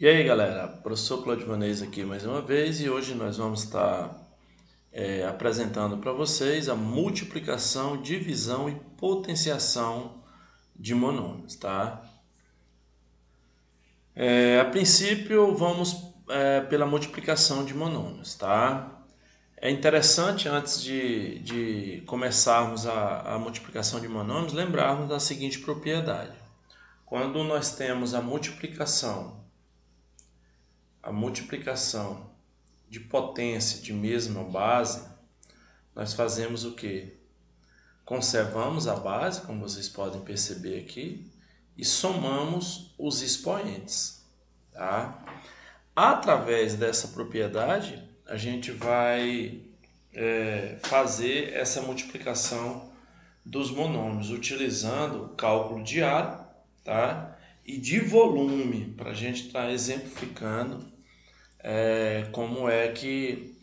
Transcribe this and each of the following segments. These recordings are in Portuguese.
E aí galera, professor Claudio Vanez aqui mais uma vez e hoje nós vamos estar apresentando para vocês a multiplicação, divisão e potenciação de monômios, tá? A princípio vamos pela multiplicação de monômios, tá? É interessante antes de começarmos a multiplicação de monômios lembrarmos da seguinte propriedade. Quando nós temos a multiplicação de potência de mesma base, nós fazemos o que? Conservamos a base, como vocês podem perceber aqui, e somamos os expoentes. Tá? Através dessa propriedade, a gente vai fazer essa multiplicação dos monômios, utilizando o cálculo diário, tá? E de volume, para a gente estar exemplificando como é que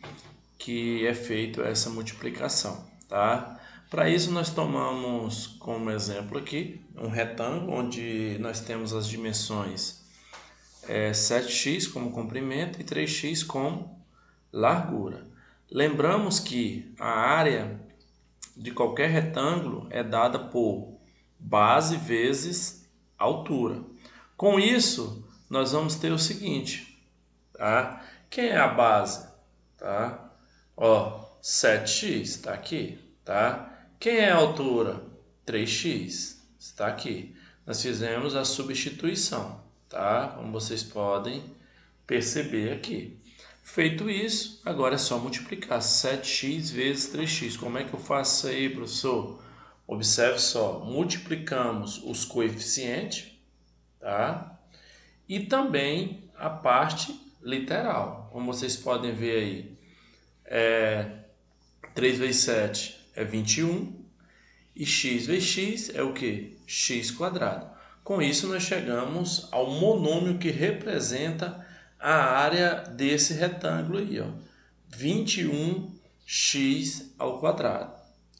é feito essa multiplicação, tá? Para isso nós tomamos como exemplo aqui um retângulo onde nós temos as dimensões 7x como comprimento e 3x como largura. Lembramos que a área de qualquer retângulo é dada por base vezes altura. Com isso, nós vamos ter o seguinte, tá? Quem é a base? Tá? Ó, 7x está aqui, tá? Quem é a altura? 3x está aqui. Nós fizemos a substituição, tá? Como vocês podem perceber aqui. Feito isso, agora é só multiplicar 7x vezes 3x. Como é que eu faço isso aí, professor? Observe só, multiplicamos os coeficientes, tá? E também a parte literal. Como vocês podem ver aí, 3 vezes 7 é 21 e x vezes x é o que? X quadrado. Com isso nós chegamos ao monômio que representa a área desse retângulo aí, ó, 21x ao quadrado.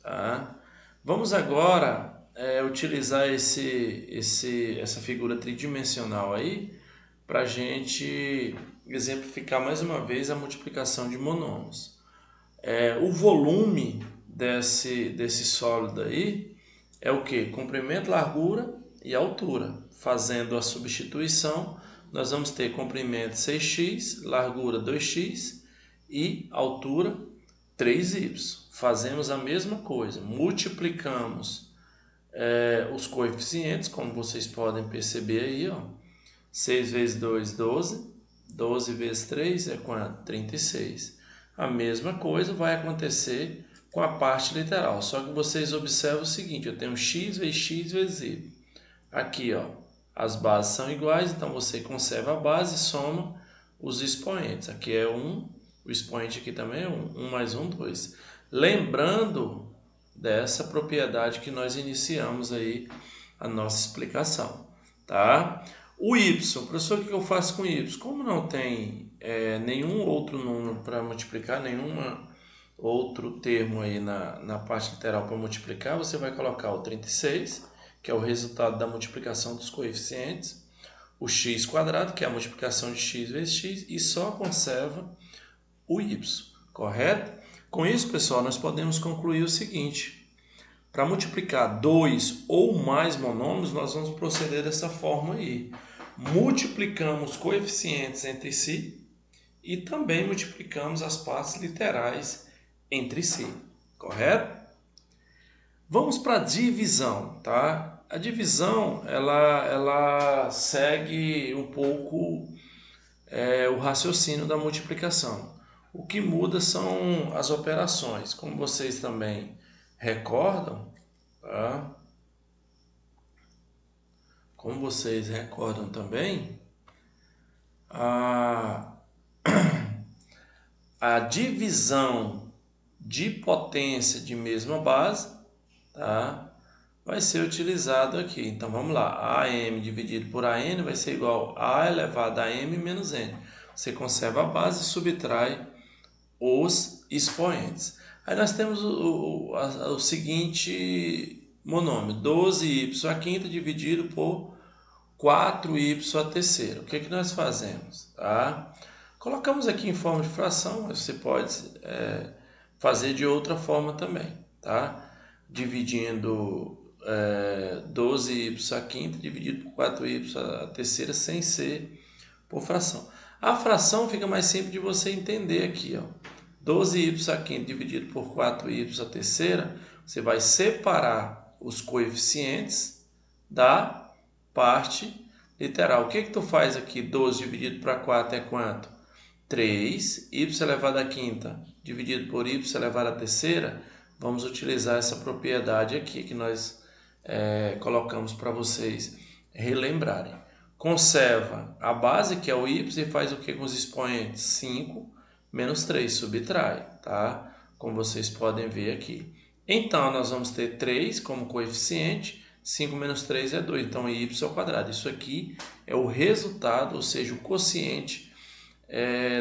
Tá? Vamos agora utilizar essa figura tridimensional aí para a gente exemplificar mais uma vez a multiplicação de monômios. O volume desse sólido aí é o que? Comprimento, largura e altura. Fazendo a substituição, nós vamos ter comprimento 6x, largura 2x e altura 3y. Fazemos a mesma coisa, multiplicamos os coeficientes, como vocês podem perceber aí, ó. 6 vezes 2, 12. 12 vezes 3 é quanto? 36. A mesma coisa vai acontecer com a parte literal. Só que vocês observam o seguinte, eu tenho x vezes y. Aqui, ó, as bases são iguais, então você conserva a base e soma os expoentes. Aqui é 1, o expoente aqui também é 1. 1 mais 1, 2. Lembrando dessa propriedade que nós iniciamos aí a nossa explicação, tá? O y, professor, o que eu faço com y? Como não tem nenhum outro número para multiplicar, nenhum outro termo aí na parte literal para multiplicar, você vai colocar o 36, que é o resultado da multiplicação dos coeficientes, o x quadrado, que é a multiplicação de x vezes x, e só conserva o y, correto? Com isso, pessoal, nós podemos concluir o seguinte. Para multiplicar dois ou mais monômios, nós vamos proceder dessa forma aí. Multiplicamos coeficientes entre si e também multiplicamos as partes literais entre si, correto? Vamos para a divisão, tá? A divisão, ela segue um pouco o raciocínio da multiplicação. O que muda são as operações, como vocês também recordam, tá? Como vocês recordam também, a divisão de potência de mesma base, tá? Vai ser utilizado aqui. Então vamos lá, AM dividido por AN vai ser igual a elevado a M menos N. Você conserva a base e subtrai os expoentes. Aí nós temos o seguinte monômio, 12y à quinta dividido por 4y à terceira. O que que nós fazemos? Tá? Colocamos aqui em forma de fração, mas você pode fazer de outra forma também. Tá? Dividindo 12y à quinta dividido por 4y à terceira sem ser por fração. A fração fica mais simples de você entender aqui. Ó. 12y à quinta dividido por 4y à terceira, você vai separar os coeficientes da parte literal. O que que tu faz aqui? 12 dividido para 4 é quanto? 3. Y elevado à quinta dividido por y elevado à terceira. Vamos utilizar essa propriedade aqui que nós colocamos para vocês relembrarem. Conserva a base, que é o y, e faz o que com os expoentes? 5 menos 3, subtrai, tá? Como vocês podem ver aqui. Então, nós vamos ter 3 como coeficiente, 5 menos 3 é 2, então y ao quadrado. Isso aqui é o resultado, ou seja, o quociente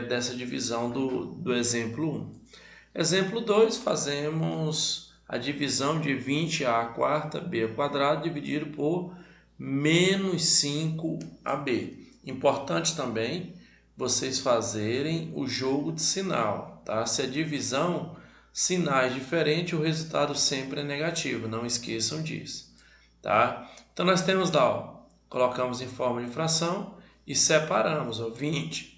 dessa divisão do exemplo 1. Exemplo 2, fazemos a divisão de 20a à quarta b ao quadrado dividido por menos 5ab. Importante também vocês fazerem o jogo de sinal, tá? Se a divisão, sinais diferentes, o resultado sempre é negativo, não esqueçam disso, tá? Então nós temos lá, ó, colocamos em forma de fração e separamos, ó, 20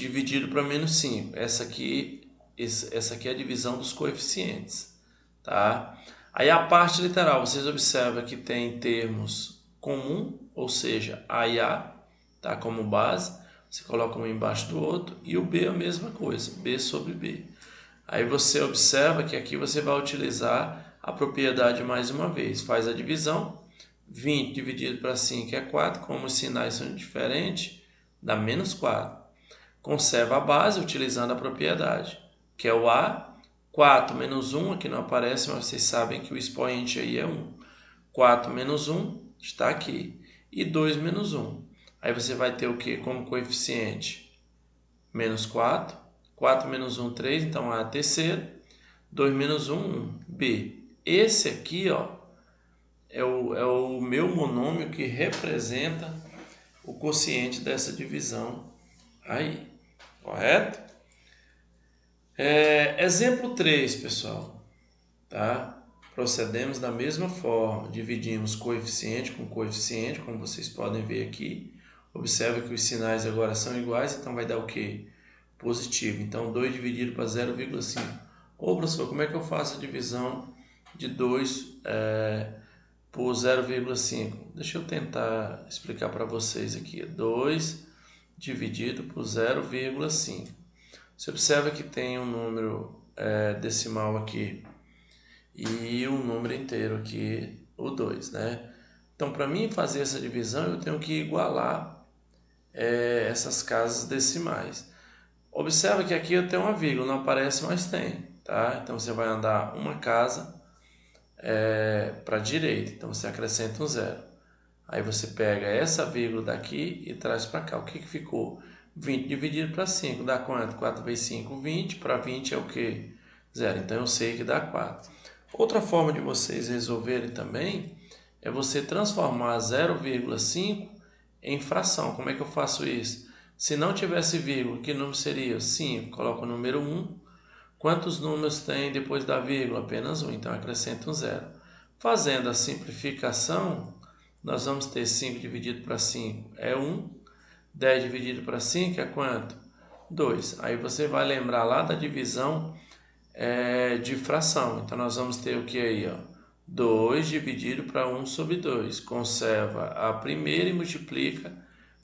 dividido para menos 5, essa aqui é a divisão dos coeficientes, tá? Aí a parte literal, vocês observam que tem termos comum, ou seja, A e A, tá? Como base, você coloca um embaixo do outro, e o B é a mesma coisa, B sobre B. Aí você observa que aqui você vai utilizar a propriedade mais uma vez, faz a divisão, 20 dividido para 5 é 4, como os sinais são diferentes, dá menos 4. Conserva a base utilizando a propriedade, que é o A, 4 menos 1, aqui não aparece, mas vocês sabem que o expoente aí é 1. 4 menos 1 está aqui. E 2 menos 1. Aí você vai ter o que como coeficiente? Menos 4. 4 menos 1, 3, então A é a terceira. 2 menos 1, 1. B. Esse aqui, ó, é o meu monômio que representa o quociente dessa divisão aí. Correto? Exemplo 3, pessoal, tá? Procedemos da mesma forma, dividimos coeficiente com coeficiente, como vocês podem ver aqui. Observe que os sinais agora são iguais, então vai dar o quê? Positivo. Então, 2 dividido para 0,5. Ô, professor, como é que eu faço a divisão de 2 por 0,5? Deixa eu tentar explicar para vocês aqui. 2 dividido por 0,5. Você observa que tem um número decimal aqui e um número inteiro aqui, o 2, né? Então, para mim fazer essa divisão, eu tenho que igualar essas casas decimais. Observa que aqui eu tenho uma vírgula, não aparece, mas tem, tá? Então, você vai andar uma casa para a direita, então você acrescenta um 0. Aí você pega essa vírgula daqui e traz para cá. O que ficou? 20 dividido para 5 dá quanto? 4 vezes 5, 20. Para 20 é o quê? 0. Então eu sei que dá 4. Outra forma de vocês resolverem também é você transformar 0,5 em fração. Como é que eu faço isso? Se não tivesse vírgula, que número seria? 5. Coloco o número 1. Quantos números tem depois da vírgula? Apenas 1. Então acrescento um 0. Fazendo a simplificação, nós vamos ter 5 dividido para 5 é 1. 10 dividido para 5 é quanto? 2. Aí você vai lembrar lá da divisão de fração. Então, nós vamos ter o que aí? Ó? 2 dividido para 1 sobre 2. Conserva a primeira e multiplica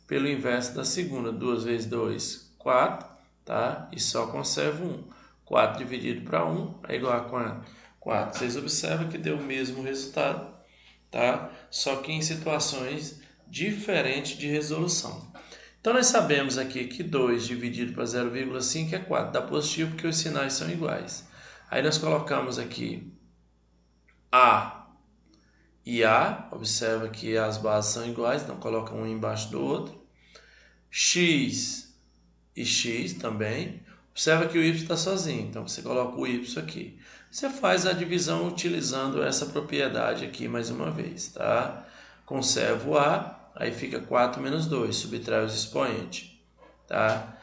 pelo inverso da segunda. 2 vezes 2, 4. Tá? E só conserva 1. 4 dividido para 1 é igual a quanto? 4. Vocês observam que deu o mesmo resultado. Tá? Só que em situações diferentes de resolução. Então, nós sabemos aqui que 2 dividido para 0,5 é 4. Dá positivo porque os sinais são iguais. Aí nós colocamos aqui A e A. Observa que as bases são iguais, então coloca um embaixo do outro. X e X também. Observa que o Y está sozinho, então você coloca o Y aqui. Você faz a divisão utilizando essa propriedade aqui mais uma vez, tá? conservo o A, aí fica 4 menos 2, subtrai os expoentes. Tá?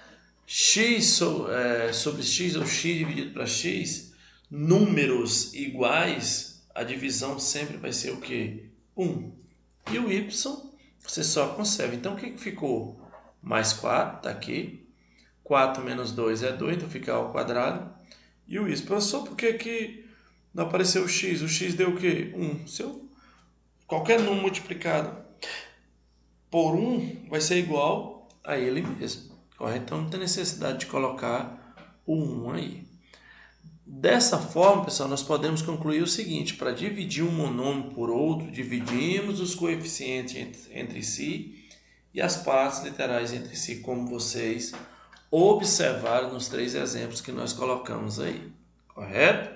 X sobre x ou x dividido para x, números iguais, a divisão sempre vai ser o quê? 1. E o y você só conserva. Então o que ficou? Mais 4, está aqui. 4 menos 2 é 2, então fica ao quadrado. E o y, professor, por que não apareceu o x? O x deu o quê? 1. Qualquer número multiplicado por 1 vai ser igual a ele mesmo. Correto? Então não tem necessidade de colocar o 1 aí. Dessa forma, pessoal, nós podemos concluir o seguinte: para dividir um monômio por outro, dividimos os coeficientes entre si e as partes literais entre si, como vocês observaram nos 3 exemplos que nós colocamos aí. Correto?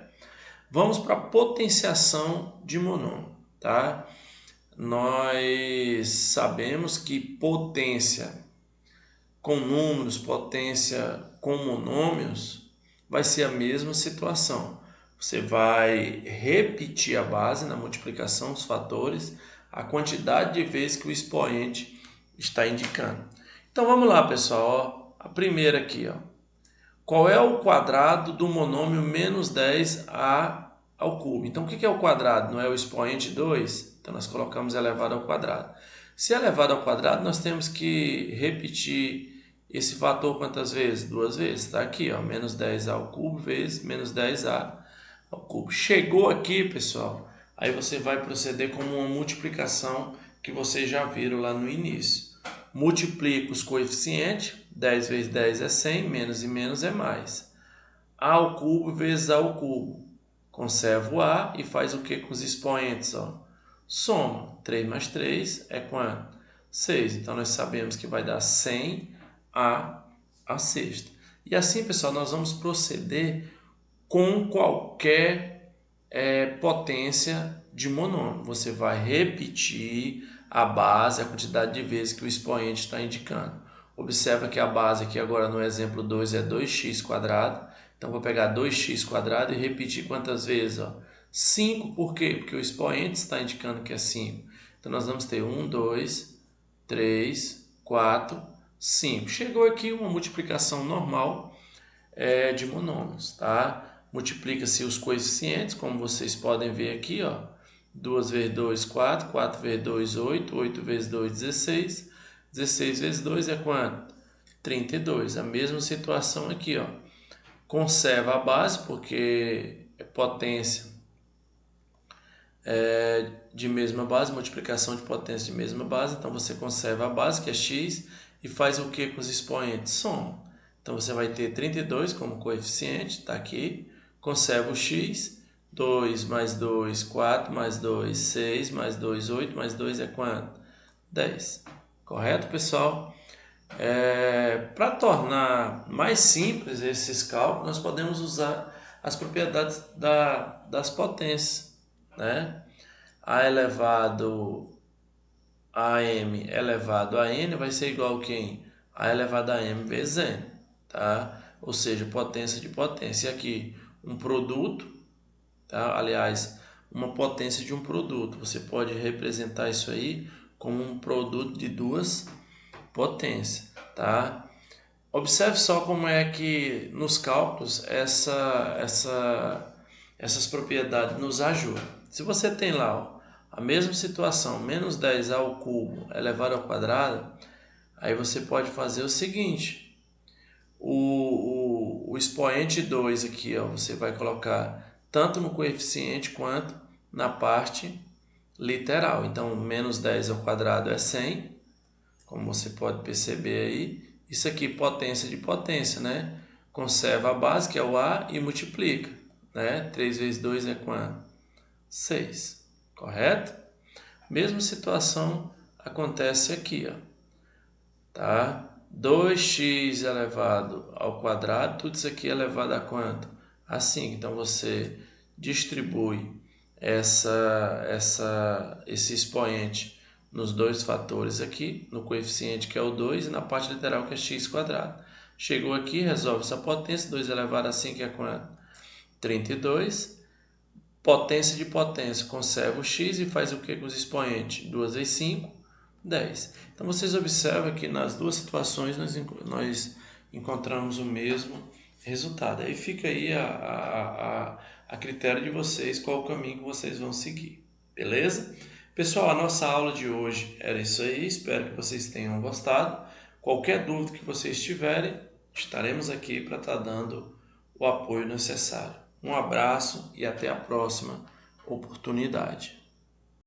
Vamos para a potenciação de monômio, tá? Nós sabemos que potência com números, potência com monômios, vai ser a mesma situação. Você vai repetir a base na multiplicação dos fatores, a quantidade de vezes que o expoente está indicando. Então vamos lá, pessoal. Ó, a primeira aqui. Ó. Qual é o quadrado do monômio menos 10a ao cubo? Então o que é o quadrado? Não é o expoente 2? Então nós colocamos elevado ao quadrado. Se elevado ao quadrado, nós temos que repetir esse fator quantas vezes? 2 vezes. Está aqui, ó, menos 10a ao cubo vezes menos 10a ao cubo. Chegou aqui, pessoal, aí você vai proceder como uma multiplicação que vocês já viram lá no início. Multiplica os coeficientes, 10 vezes 10 é 100, menos e menos é mais. A ao cubo vezes a ao cubo. Conserva o A e faz o que com os expoentes? Ó? Soma. 3 mais 3 é quanto? 6. Então, nós sabemos que vai dar 100 a sexta. E assim, pessoal, nós vamos proceder com qualquer potência de monômio. Você vai repetir a base, a quantidade de vezes que o expoente está indicando. Observa que a base aqui agora no exemplo 2 é 2x quadrado. Então, vou pegar 2x quadrado e repetir quantas vezes? Ó? 5, por quê? Porque o expoente está indicando que é 5. Então, nós vamos ter 1, 2, 3, 4, 5. Chegou aqui uma multiplicação normal de monômios, tá? Multiplica-se os coeficientes, como vocês podem ver aqui, ó. 2 vezes 2, 4, 4 vezes 2, 8, 8 vezes 2, 16, 16 vezes 2 é quanto? 32. A mesma situação aqui, ó. Conserva a base, porque é potência de mesma base, multiplicação de potência de mesma base, então você conserva a base, que é x, e faz o que com os expoentes? Soma. Então você vai ter 32 como coeficiente, está aqui, conserva o x, 2 mais 2, 4 mais 2, 6 mais 2, 8 mais 2 é quanto? 10. Correto, pessoal? Para tornar mais simples esses cálculos, nós podemos usar as propriedades das potências, né? A elevado a m elevado a n vai ser igual a quem? A elevado a m vezes n, tá? Ou seja, potência de potência. E aqui, um produto, tá? Aliás, uma potência de um produto. Você pode representar isso aí como um produto de duas potências, tá? Observe só como é que nos cálculos essas propriedades nos ajudam. Se você tem lá, ó, a mesma situação, menos 10a ao cubo elevado ao quadrado, aí você pode fazer o seguinte, o expoente 2 aqui, ó, você vai colocar tanto no coeficiente quanto na parte literal. Então, menos 10 ao quadrado é 100, como você pode perceber aí. Isso aqui, potência de potência, né? Conserva a base, que é o A, e multiplica, né? 3 vezes 2 é quanto? 6, correto? Mesma situação acontece aqui, ó. Tá? 2x elevado ao quadrado, tudo isso aqui é elevado a quanto? A 5. Então, você distribui esse expoente nos dois fatores aqui, no coeficiente que é o 2 e na parte literal que é x quadrado. Chegou aqui, resolve essa potência, 2 elevado a 5 é quanto? 32. Potência de potência, conserva o x e faz o que com os expoentes? 2 vezes 5, 10. Então vocês observam que nas duas situações nós encontramos o mesmo resultado. Aí fica aí a critério de vocês qual o caminho que vocês vão seguir. Beleza? Pessoal, a nossa aula de hoje era isso aí. Espero que vocês tenham gostado. Qualquer dúvida que vocês tiverem, estaremos aqui para estar dando o apoio necessário. Um abraço e até a próxima oportunidade.